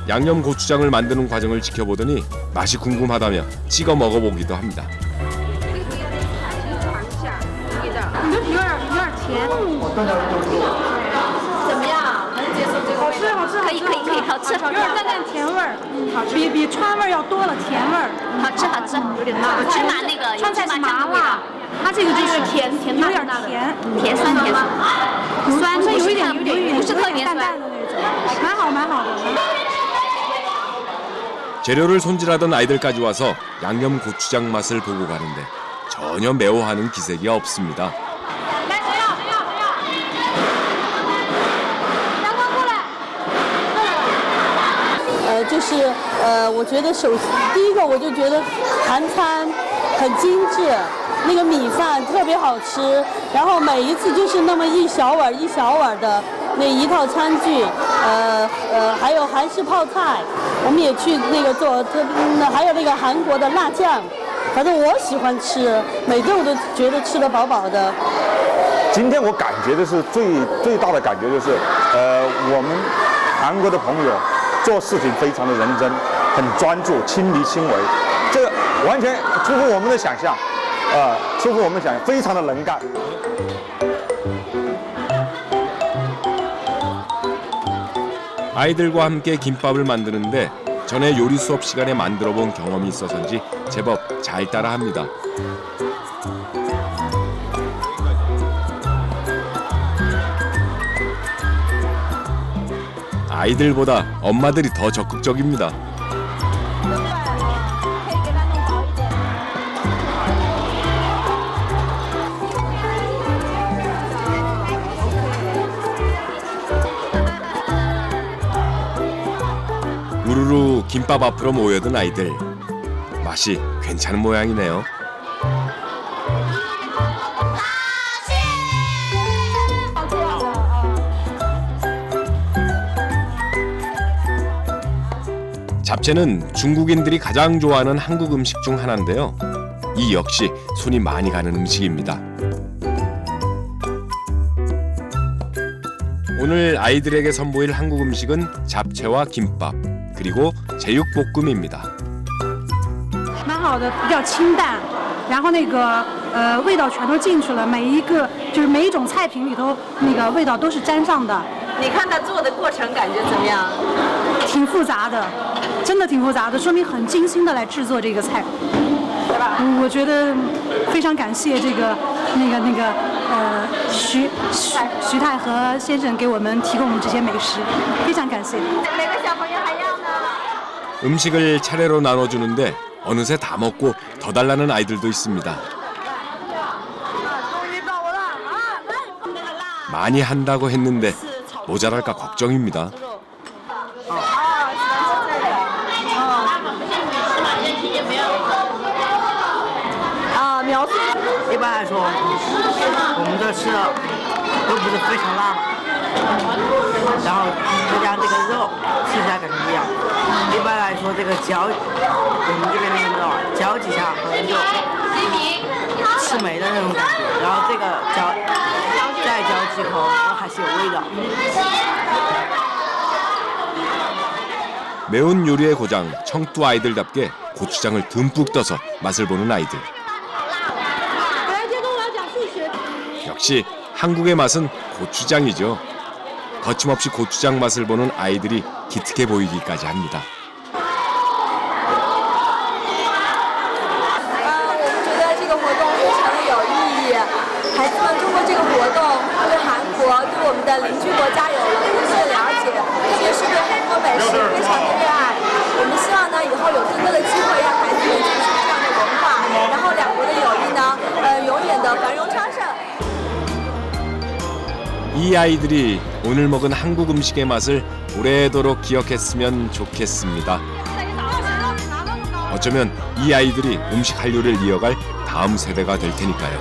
양념 고추장을 만드는 과정을 지켜보더니 맛이 궁금하다며 찍어 먹어보기도 합니다. 可以，好吃，有点淡淡甜味儿，比川味儿要多了甜味儿，好吃，有点辣。芝麻那个川菜是麻辣，它这个就是甜有点甜，甜酸，酸有一点不是特别酸的那种，蛮好的。 재료를 손질하던 아이들까지 와서 양념 고추장 맛을 보고 가는데 전혀 매워하는 기색이 없습니다. 就是我觉得第一个我就觉得韩餐很精致，那个米饭特别好吃，然后每一次就是那么一小碗的那一套餐具，还有韩式泡菜，我们也去那个做，还有那个韩国的辣酱，反正我喜欢吃，每顿我都觉得吃得饱饱的。今天我感觉的是最大的感觉就是，我们韩国的朋友。 做事情非常的认真，很专注，亲力亲为，这个完全出乎我们的想象，非常的能干。 아이들과 함께 김밥을 만드는데 전에 요리 수업 시간에 만들어 본 경험이 있어서인지 제법 잘 따라합니다. 아이들보다 엄마들이 더 적극적입니다. 우르르 김밥 앞으로 모여든 아이들. 맛이 괜찮은 모양이네요. 잡채는 중국인들이 가장 좋아하는 한국 음식 중 하나인데요. 이 역시 손이 많이 가는 음식입니다. 오늘 아이들에게 선보일 한국 음식은 잡채와 김밥, 그리고 제육볶음입니다. 蛮好的，比较清淡，然后那个味道全都进去了，每一种菜品里头那个味道都是沾上的。你看他做的过程感觉怎么样？挺复杂的，真的挺复杂的，说明很精心的来制作这个菜，对吧？我觉得非常感谢这个徐太和先生给我们提供这些美食，非常感谢。每个小朋友还要呢。 음식을 차례로 나눠주는데 어느새 다 먹고 더 달라는 아이들도 있습니다. 많이 한다고 했는데 모자랄까 걱정입니다. 描述一般来说，我们这吃的都不是非常辣嘛，然后再加上这个肉吃起来感觉不一样。一般来说，这个嚼，我们这边那个肉嚼几下可能就吃没的那种感觉，然后这个再嚼几口都还是有味道。 매운 요리의 고장 청두 아이들답게 고추장을 듬뿍 떠서 맛을 보는 아이들. 역시 한국의 맛은 고추장이죠. 거침없이 고추장 맛을 보는 아이들이 기특해 보이기까지 합니다. 我们觉得这个活动非常的有意义，孩子们通过这个活动对韩国、对我们的邻居国家有了更多的了解，特别是对韩国美食非常的热爱。我们希望呢，以後有更多的機會讓孩子們接觸這樣的文化，然後兩國的友誼呢，永遠的繁榮昌盛。 이 아이들이 오늘 먹은 한국 음식의 맛을 오래도록 기억했으면 좋겠습니다. 어쩌면 이 아이들이 음식 한류를 이어갈 다음 세대가 될 테니까요.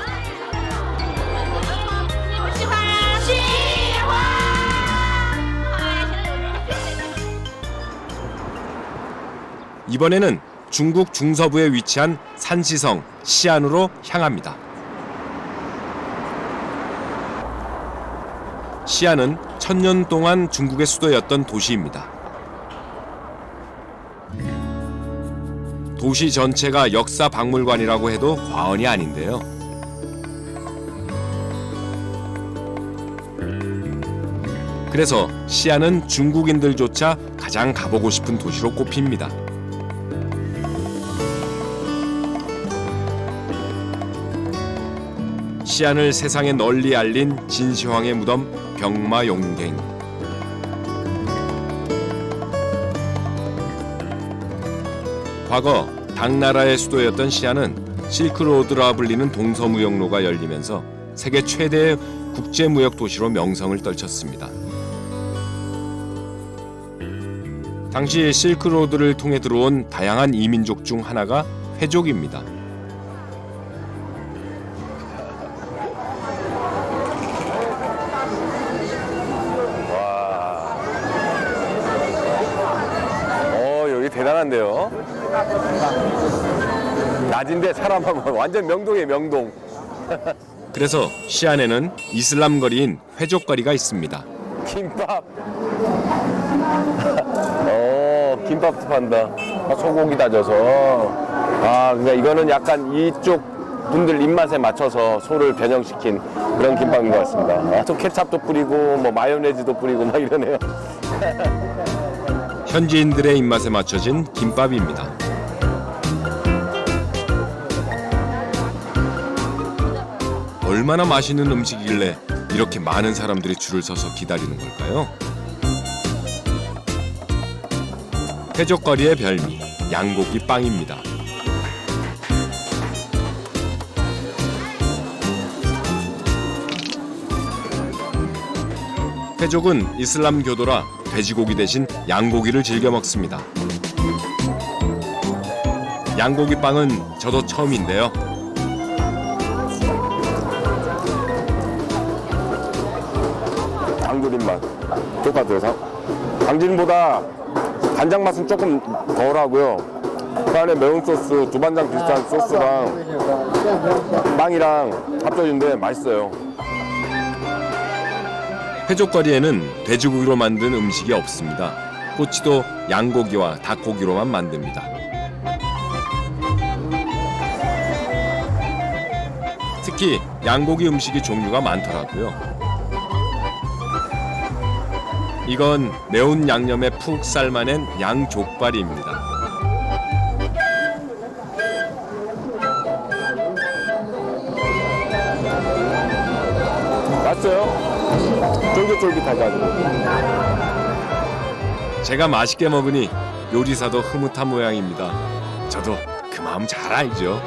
이번에는 중국 중서부에 위치한 산시성 시안으로 향합니다. 시안은 천년 동안 중국의 수도였던 도시입니다. 도시 전체가 역사 박물관이라고 해도 과언이 아닌데요. 그래서 시안은 중국인들조차 가장 가보고 싶은 도시로 꼽힙니다. 시안을 세상에 널리 알린 진시황의 무덤 병마용갱. 과거 당나라의 수도였던 시안은 실크로드라 불리는 동서무역로가 열리면서 세계 최대의 국제무역 도시로 명성을 떨쳤습니다. 당시 실크로드를 통해 들어온 다양한 이민족 중 하나가 회족입니다. 대단한데요. 낮인데 사람 하면 완전 명동이에요, 명동. 그래서 시안에는 이슬람 거리인 회족거리가 있습니다. 김밥. 김밥도 판다. 소고기 다져서. 그러니까 이거는 약간 이쪽 분들 입맛에 맞춰서 소를 변형시킨 그런 김밥인 것 같습니다. 또 케찹도 뿌리고 뭐 마요네즈도 뿌리고 막 이러네요. 현지인들의 입맛에 맞춰진 김밥입니다. 얼마나 맛있는 음식이길래 이렇게 많은 사람들이 줄을 서서 기다리는 걸까요? 회족거리의 별미, 양고기 빵입니다. 회족은 이슬람 교도라 돼지고기 대신 양고기를 즐겨 먹습니다. 양고기빵은 저도 처음인데요. 장조림 맛 똑같아요. 강진보다 간장 맛은 조금 덜하고요. 그 안에 매운 소스, 두반장 비슷한 소스랑 빵이랑 합쳐진데 맛있어요. 회족거리에는 돼지고기로 만든 음식이 없습니다. 꼬치도 양고기와 닭고기로만 만듭니다. 특히 양고기 음식이 종류가 많더라고요. 이건 매운 양념에 푹 삶아낸 양족발입니다. 맛있어요? 쫄깃쫄깃하고. 제가 맛있게 먹으니 요리사도 흐뭇한 모양입니다. 저도 그 마음 잘 알죠.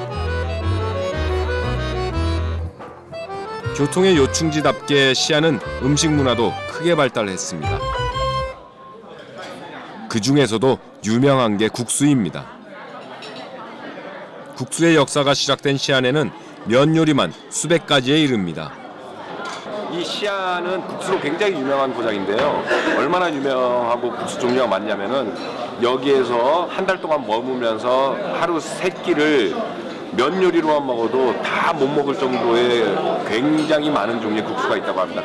교통의 요충지답게 시안은 음식 문화도 크게 발달했습니다. 그 중에서도 유명한 게 국수입니다. 국수의 역사가 시작된 시안에는 면 요리만 수백 가지에 이릅니다. 이 시안은 국수로 굉장히 유명한 고장인데요. 얼마나 유명하고 국수 종류가 많냐면은 여기에서 한 달 동안 머무면서 하루 3끼를 면 요리로만 먹어도 다 못 먹을 정도의 굉장히 많은 종류의 국수가 있다고 합니다.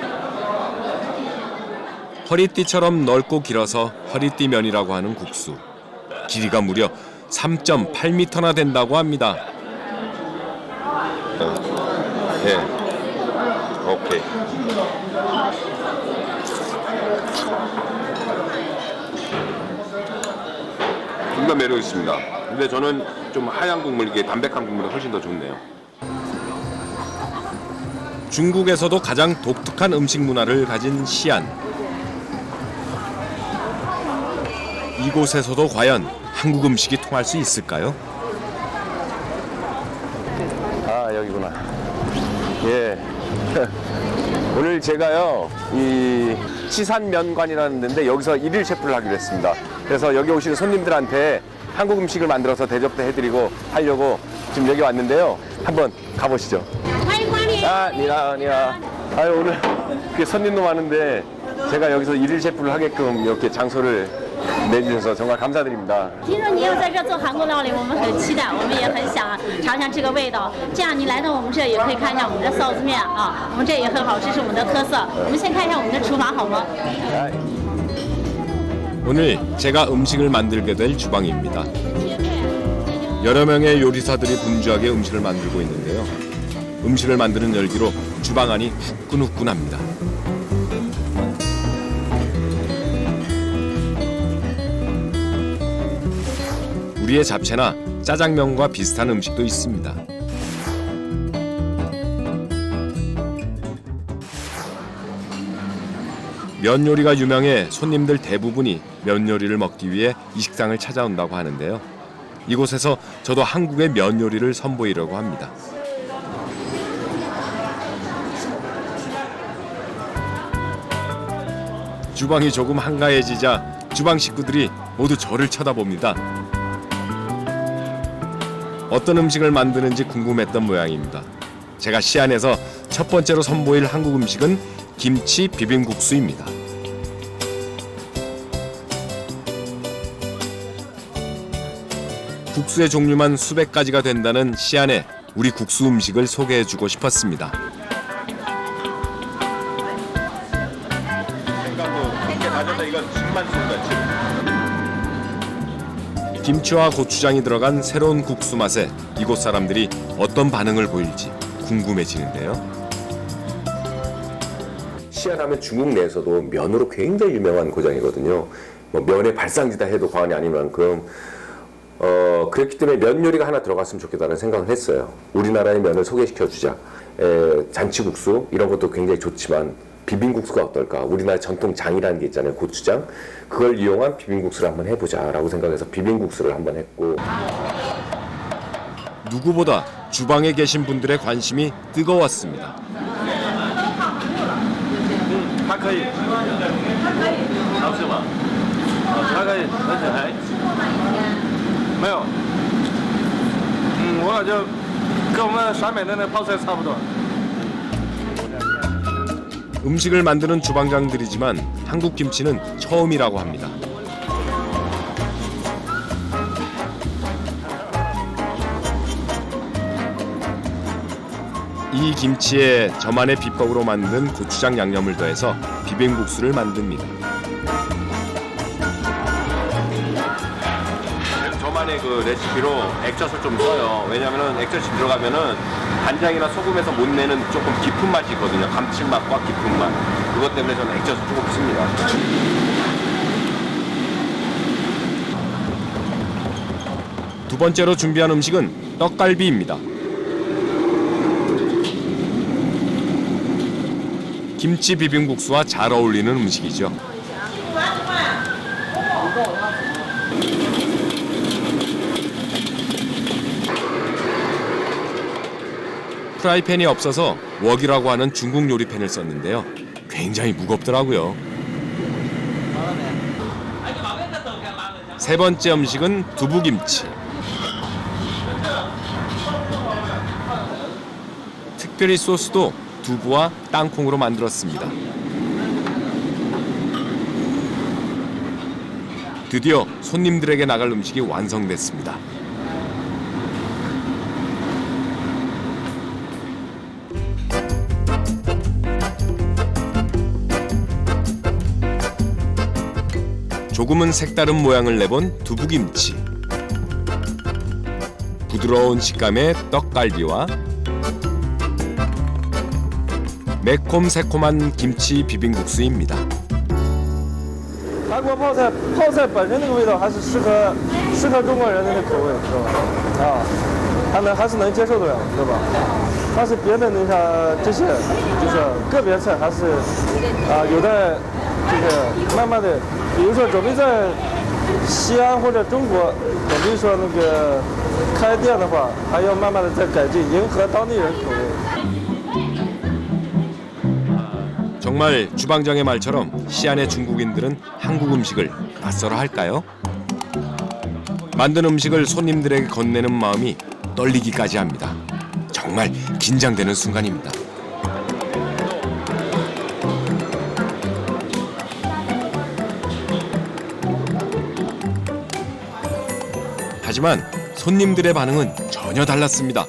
허리띠처럼 넓고 길어서 허리띠면이라고 하는 국수. 길이가 무려 3.8m나 된다고 합니다. 예. 오케이. 정말 매력 있습니다. 근데 저는 좀 하얀 국물, 이게 담백한 국물이 훨씬 더 좋네요. 중국에서도 가장 독특한 음식 문화를 가진 시안. 이곳에서도 과연 한국 음식이 통할 수 있을까요? 아, 여기구나. 예. 오늘 제가요, 이 치산면관이라는 데인데 여기서 일일 셰프를 하기로 했습니다. 그래서 여기 오시는 손님들한테 한국 음식을 만들어서 대접도 해드리고 하려고 지금 여기 왔는데요. 한번 가보시죠. 아, 니라. 아유, 오늘 손님도 많은데 제가 여기서 일일 셰프를 하게끔 이렇게 장소를 내주셔서 정말 감사드립니다. 听说你又在这做韩国料理，我们很期待，我们也很想尝尝这个味道。这样你来到我们这也可以看一下我们的臊子面啊，我们这也很好吃，是我们的特色。我们先看一下我们的厨房好吗？ 오늘 제가 음식을 만들게 될 주방입니다. 여러 명의 요리사들이 분주하게 음식을 만들고 있는데요. 음식을 만드는 열기로 주방 안이 후끈후끈합니다. 우리의 잡채나 짜장면과 비슷한 음식도 있습니다. 면 요리가 유명해 손님들 대부분이 면 요리를 먹기 위해 이 식당을 찾아온다고 하는데요. 이곳에서 저도 한국의 면 요리를 선보이려고 합니다. 주방이 조금 한가해지자 주방 식구들이 모두 저를 쳐다봅니다. 어떤 음식을 만드는지 궁금했던 모양입니다. 제가 시안에서 첫 번째로 선보일 한국 음식은 김치 비빔국수입니다. 국수의 종류만 수백 가지가 된다는 시안의 우리 국수 음식을 소개해주고 싶었습니다. 김치와 고추장이 들어간 새로운 국수 맛에 이곳 사람들이 어떤 반응을 보일지 궁금해지는데요. 시안하면 중국 내에서도 면으로 굉장히 유명한 고장이거든요. 뭐 면의 발상지다 해도 과언이 아닐 만큼 그렇기 때문에 면 요리가 하나 들어갔으면 좋겠다는 생각을 했어요. 우리나라의 면을 소개시켜주자. 잔치국수 이런 것도 굉장히 좋지만 비빔국수가 어떨까? 우리나라 전통 장이라는 게 있잖아요. 고추장. 그걸 이용한 비빔국수를 한번 해보자라고 생각해서 비빔국수를 한번 했고. 누구보다 주방에 계신 분들의 관심이 뜨거웠습니다. 它可以，好吃吗？它可以，而且还没有，就跟我们陕北的那泡菜差不多。 음식을 만드는 주방장들이지만 한국 김치는 처음이라고 합니다. 이 김치에 저만의 비법으로 만든 고추장 양념을 더해서 비빔국수를 만듭니다. 저만의 그 레시피로 액젓을 좀 써요. 왜냐면은 액젓이 들어가면은 간장이나 소금에서 못 내는 조금 깊은 맛이 있거든요. 감칠맛과 깊은 맛. 그것 때문에 저는 액젓을 조금 씁니다. 두 번째로 준비한 음식은 떡갈비입니다. 김치 비빔국수와 잘 어울리는 음식이죠. 프라이팬이 없어서 웍이라고 하는 중국 요리팬을 썼는데요. 굉장히 무겁더라고요. 세 번째 음식은 두부김치. 특별히 소스도 두부와 땅콩으로 만들었습니다. 드디어 손님들에게 나갈 음식이 완성됐습니다. 조금은 색다른 모양을 내본 두부김치. 부드러운 식감의 떡갈비와 매콤새콤한 김치 비빔국수입니다. 韩国泡菜本身那个味道还是适合中国人的那口味，知道吧？啊，还是能接受得了，对吧？但是别的你像这些，就是个别菜还是有待这个慢慢的，比如说准备在西安或者中国，准备说那个开店的话，还要慢慢的再改进，迎合当地人口味。 정말 주방장의 말처럼 시안의 중국인들은 한국 음식을 낯설어 할까요? 만든 음식을 손님들에게 건네는 마음이 떨리기까지 합니다. 정말 긴장되는 순간입니다. 하지만 손님들의 반응은 전혀 달랐습니다.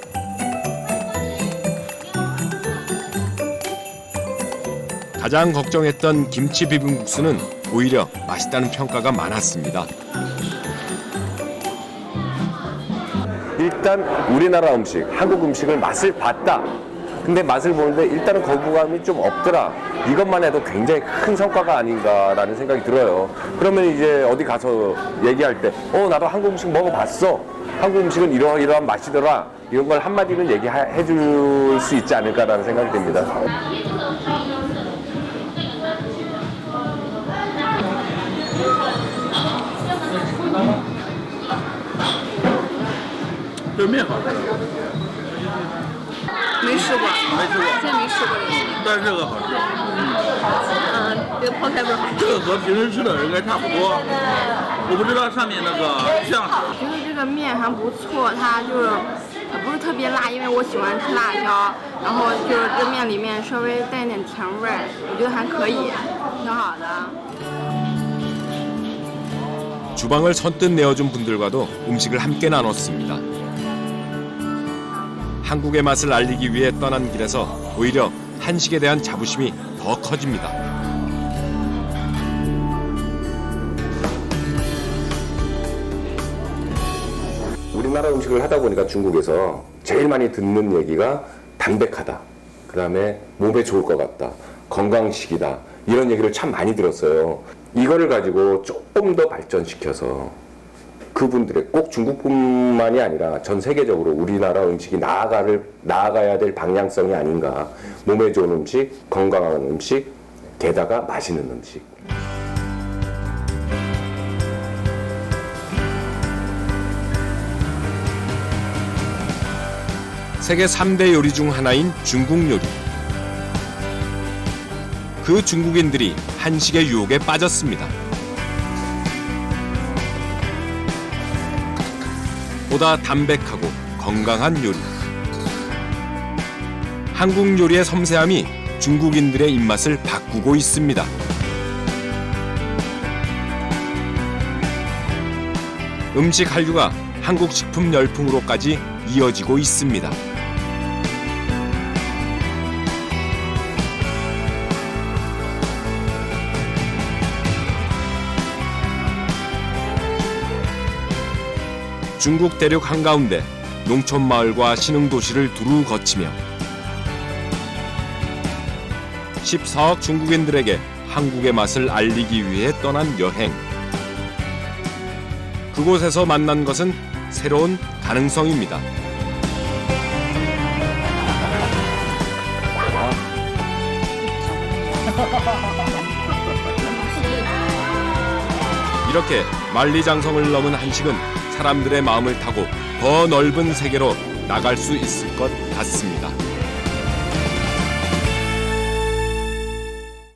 가장 걱정했던 김치 비빔국수는 오히려 맛있다는 평가가 많았습니다. 일단 우리나라 음식, 한국 음식을 맛을 봤다. 근데 맛을 보는데 일단은 거부감이 좀 없더라. 이것만 해도 굉장히 큰 성과가 아닌가라는 생각이 들어요. 그러면 이제 어디 가서 얘기할 때 나도 한국 음식 먹어봤어. 한국 음식은 이러이러한 맛이더라. 이런 걸 한마디는 얘기해 줄 수 있지 않을까라는 생각이 듭니다. 这面好吃，没试过，没吃过，真没试过这个。但是这个好吃。这个泡菜味好。这个和平时吃的应该差不多，我不知道上面那个酱。觉得这个面还不错，它就是不是特别辣，因为我喜欢吃辣椒，然后就是这面里面稍微带点甜味儿，我觉得还可以，挺好的。 주방을 선뜻 내어준 분들과도 음식을 함께 나눴습니다. 한국의 맛을 알리기 위해 떠난 길에서 오히려 한식에 대한 자부심이 더 커집니다. 우리나라 음식을 하다 보니까 중국에서 제일 많이 듣는 얘기가 담백하다. 그다음에 몸에 좋을 것 같다. 건강식이다. 이런 얘기를 참 많이 들었어요. 이거를 가지고 조금 더 발전시켜서 그분들의 꼭 중국뿐만이 아니라 전 세계적으로 우리나라 음식이 나아가야 될 방향성이 아닌가. 몸에 좋은 음식, 건강한 음식, 게다가 맛있는 음식. 세계 3대 요리 중 하나인 중국 요리. 그 중국인들이 한식의 유혹에 빠졌습니다. 보다 담백하고 건강한 요리. 한국 요리의 섬세함이 중국인들의 입맛을 바꾸고 있습니다. 음식 한류가 한국 식품 열풍으로까지 이어지고 있습니다. 중국 대륙 한가운데 농촌 마을과 신흥도시를 두루 거치며 14억 중국인들에게 한국의 맛을 알리기 위해 떠난 여행. 그곳에서 만난 것은 새로운 가능성입니다. 이렇게 만리장성을 넘은 한식은 사람들의 마음을 타고 더 넓은 세계로 나갈 수 있을 것 같습니다.